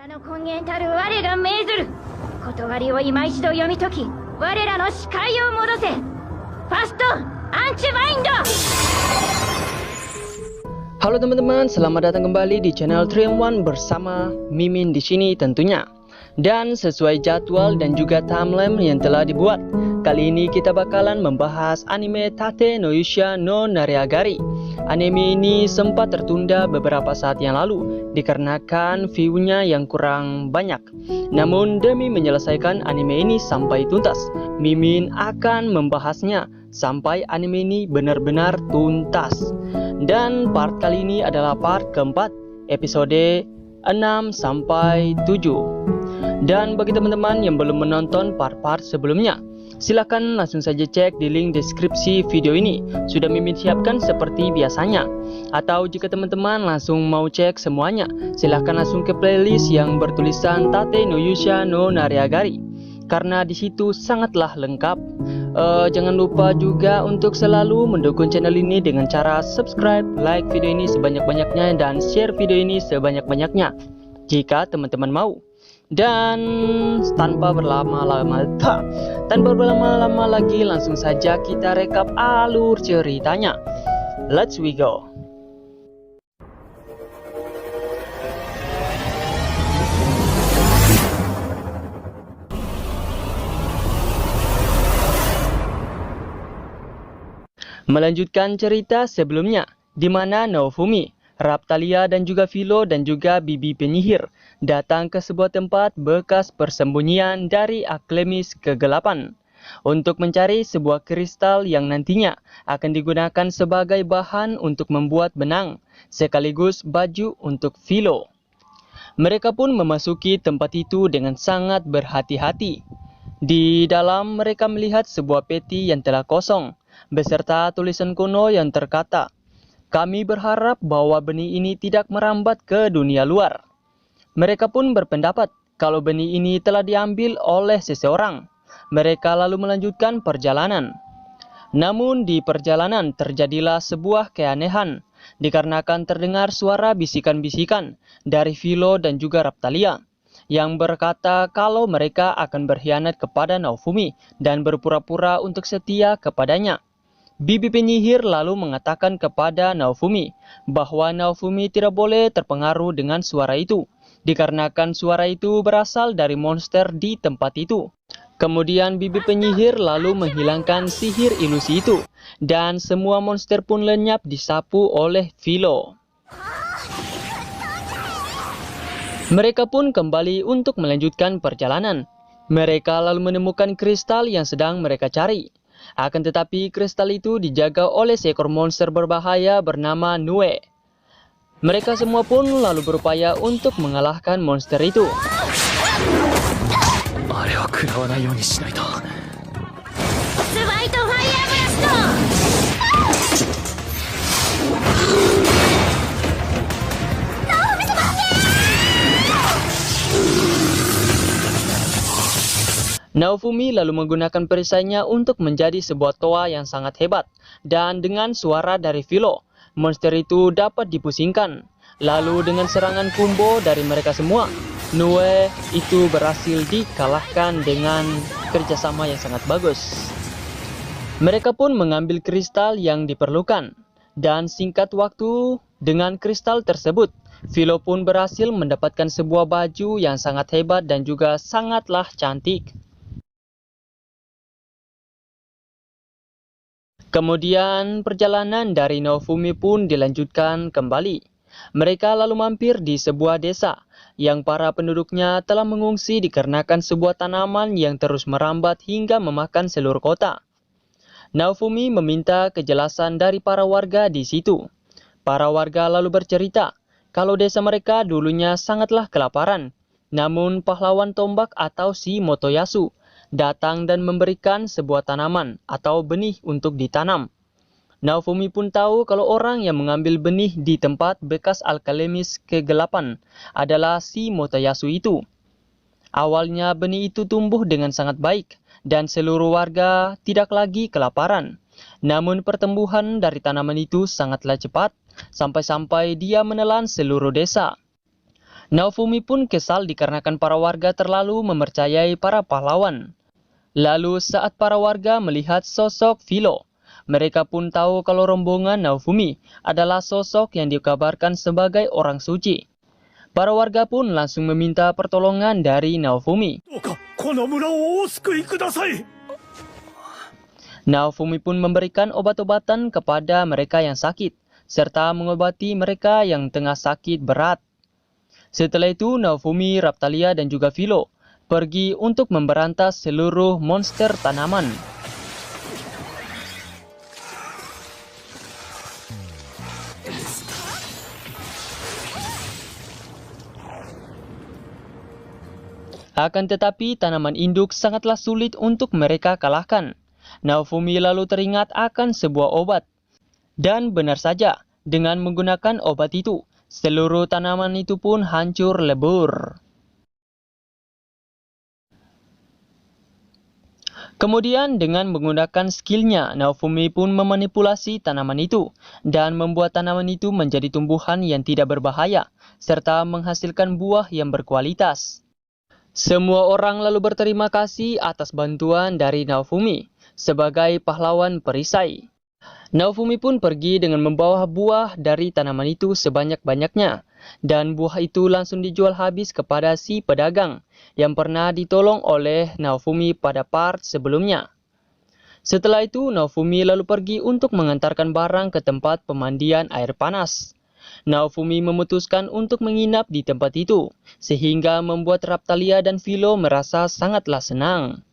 の根源たる我が命ずる断りを今一度読み解き我らの視界を戻せファストアンチマインド。 Halo teman-teman, selamat datang kembali di channel 3-in-1 bersama Mimin di sini tentunya. Dan sesuai jadwal dan juga timeline yang telah dibuat, kali ini kita bakalan membahas anime Tate no Yusha no Nareagari. Anime ini sempat tertunda beberapa saat yang lalu dikarenakan view-nya yang kurang banyak. Namun demi menyelesaikan anime ini sampai tuntas, Mimin akan membahasnya sampai anime ini benar-benar tuntas. Dan part kali ini adalah part keempat, episode 6 sampai 7. Dan bagi teman-teman yang belum menonton part-part sebelumnya, silakan langsung saja cek di link deskripsi video ini. Sudah Mimin siapkan seperti biasanya. Atau jika teman-teman langsung mau cek semuanya, silakan langsung ke playlist yang bertulisan Tate no Yusha no Nareagari, karena di situ sangatlah lengkap. Jangan lupa juga untuk selalu mendukung channel ini dengan cara subscribe, like video ini sebanyak-banyaknya, dan share video ini sebanyak-banyaknya jika teman-teman mau. Dan tanpa berlama-lama lagi, langsung saja kita rekap alur ceritanya. Let's we go. Melanjutkan cerita sebelumnya, di mana Naofumi, Raphtalia dan juga Philo dan juga Bibi Penyihir datang ke sebuah tempat bekas persembunyian dari Aklemis Kegelapan untuk mencari sebuah kristal yang nantinya akan digunakan sebagai bahan untuk membuat benang sekaligus baju untuk Philo. Mereka pun memasuki tempat itu dengan sangat berhati-hati. Di dalam mereka melihat sebuah peti yang telah kosong beserta tulisan kuno yang terkata, "Kami berharap bahwa benih ini tidak merambat ke dunia luar." Mereka pun berpendapat kalau benih ini telah diambil oleh seseorang. Mereka lalu melanjutkan perjalanan. Namun di perjalanan terjadilah sebuah keanehan dikarenakan terdengar suara bisikan-bisikan dari Philo dan juga Raphtalia yang berkata kalau mereka akan berkhianat kepada Naofumi dan berpura-pura untuk setia kepadanya. Bibi Penyihir lalu mengatakan kepada Naofumi bahwa Naofumi tidak boleh terpengaruh dengan suara itu, dikarenakan suara itu berasal dari monster di tempat itu. Kemudian Bibi Penyihir lalu menghilangkan sihir ilusi itu, dan semua monster pun lenyap disapu oleh Philo. Mereka pun kembali untuk melanjutkan perjalanan. Mereka lalu menemukan kristal yang sedang mereka cari. Akan tetapi kristal itu dijaga oleh seekor monster berbahaya bernama Nue. Mereka semua pun lalu berupaya untuk mengalahkan monster itu. Naofumi lalu menggunakan perisainya untuk menjadi sebuah toa yang sangat hebat, dan dengan suara dari Philo, monster itu dapat dipusingkan. Lalu dengan serangan combo dari mereka semua, Nue itu berhasil dikalahkan dengan kerjasama yang sangat bagus. Mereka pun mengambil kristal yang diperlukan, dan singkat waktu dengan kristal tersebut, Philo pun berhasil mendapatkan sebuah baju yang sangat hebat dan juga sangatlah cantik. Kemudian perjalanan dari Naofumi pun dilanjutkan kembali. Mereka lalu mampir di sebuah desa yang para penduduknya telah mengungsi dikarenakan sebuah tanaman yang terus merambat hingga memakan seluruh kota. Naofumi meminta kejelasan dari para warga di situ. Para warga lalu bercerita kalau desa mereka dulunya sangatlah kelaparan. Namun pahlawan tombak atau si Motoyasu datang dan memberikan sebuah tanaman atau benih untuk ditanam. Naofumi pun tahu kalau orang yang mengambil benih di tempat bekas Aklemis Kegelapan adalah si Motoyasu itu. Awalnya benih itu tumbuh dengan sangat baik dan seluruh warga tidak lagi kelaparan. Namun pertumbuhan dari tanaman itu sangatlah cepat sampai-sampai dia menelan seluruh desa. Naofumi pun kesal dikarenakan para warga terlalu mempercayai para pahlawan. Lalu saat para warga melihat sosok Philo, mereka pun tahu kalau rombongan Naofumi adalah sosok yang dikabarkan sebagai orang suci. Para warga pun langsung meminta pertolongan dari Naofumi. Naofumi pun memberikan obat-obatan kepada mereka yang sakit, serta mengobati mereka yang tengah sakit berat. Setelah itu, Naofumi, Raphtalia, dan juga Philo pergi untuk memberantas seluruh monster tanaman. Akan tetapi, tanaman induk sangatlah sulit untuk mereka kalahkan. Naofumi lalu teringat akan sebuah obat. Dan benar saja, dengan menggunakan obat itu, seluruh tanaman itu pun hancur lebur. Kemudian dengan menggunakan skillnya, Naofumi pun memanipulasi tanaman itu dan membuat tanaman itu menjadi tumbuhan yang tidak berbahaya, serta menghasilkan buah yang berkualitas. Semua orang lalu berterima kasih atas bantuan dari Naofumi sebagai pahlawan perisai. Naofumi pun pergi dengan membawa buah dari tanaman itu sebanyak-banyaknya, dan buah itu langsung dijual habis kepada si pedagang yang pernah ditolong oleh Naofumi pada part sebelumnya. Setelah itu, Naofumi lalu pergi untuk mengantarkan barang ke tempat pemandian air panas. Naofumi memutuskan untuk menginap di tempat itu, sehingga membuat Raphtalia dan Philo merasa sangatlah senang.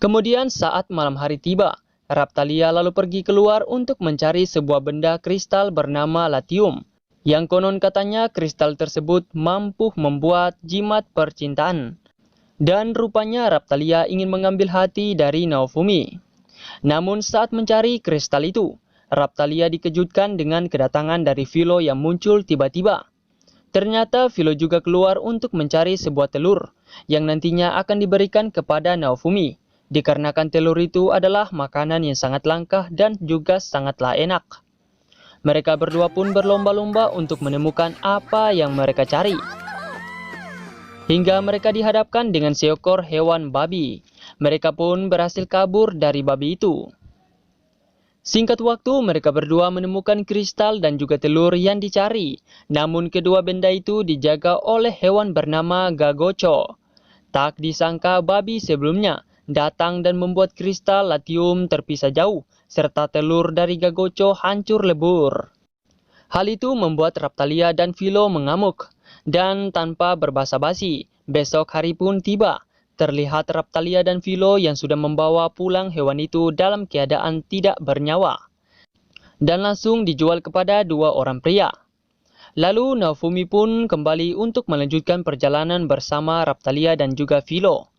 Kemudian saat malam hari tiba, Raphtalia lalu pergi keluar untuk mencari sebuah benda kristal bernama Latium, yang konon katanya kristal tersebut mampu membuat jimat percintaan. Dan rupanya Raphtalia ingin mengambil hati dari Naofumi. Namun saat mencari kristal itu, Raphtalia dikejutkan dengan kedatangan dari Philo yang muncul tiba-tiba. Ternyata Philo juga keluar untuk mencari sebuah telur yang nantinya akan diberikan kepada Naofumi, dikarenakan telur itu adalah makanan yang sangat langka dan juga sangatlah enak. Mereka berdua pun berlomba-lomba untuk menemukan apa yang mereka cari. Hingga mereka dihadapkan dengan seekor hewan babi. Mereka pun berhasil kabur dari babi itu. Singkat waktu, mereka berdua menemukan kristal dan juga telur yang dicari. Namun kedua benda itu dijaga oleh hewan bernama Gagocho. Tak disangka babi sebelumnya datang dan membuat kristal Latium terpisah jauh, serta telur dari Gagocho hancur lebur. Hal itu membuat Raphtalia dan Philo mengamuk. Dan tanpa berbasa-basi, besok hari pun tiba. Terlihat Raphtalia dan Philo yang sudah membawa pulang hewan itu dalam keadaan tidak bernyawa, dan langsung dijual kepada dua orang pria. Lalu Naofumi pun kembali untuk melanjutkan perjalanan bersama Raphtalia dan juga Philo.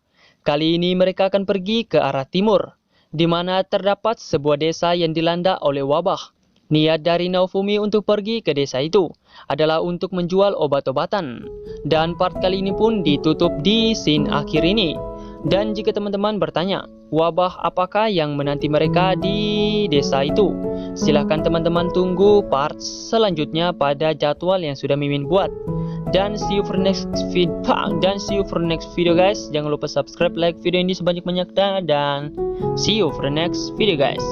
Kali ini mereka akan pergi ke arah timur, di mana terdapat sebuah desa yang dilanda oleh wabah. Niat dari Naofumi untuk pergi ke desa itu adalah untuk menjual obat-obatan. Dan part kali ini pun ditutup di scene akhir ini. Dan jika teman-teman bertanya, wabah apakah yang menanti mereka di desa itu? Silahkan teman-teman tunggu part selanjutnya pada jadwal yang sudah Mimin buat. Dan see you for next video guys. Jangan lupa subscribe, like video ini sebanyak-banyaknya, dan see you for the next video guys.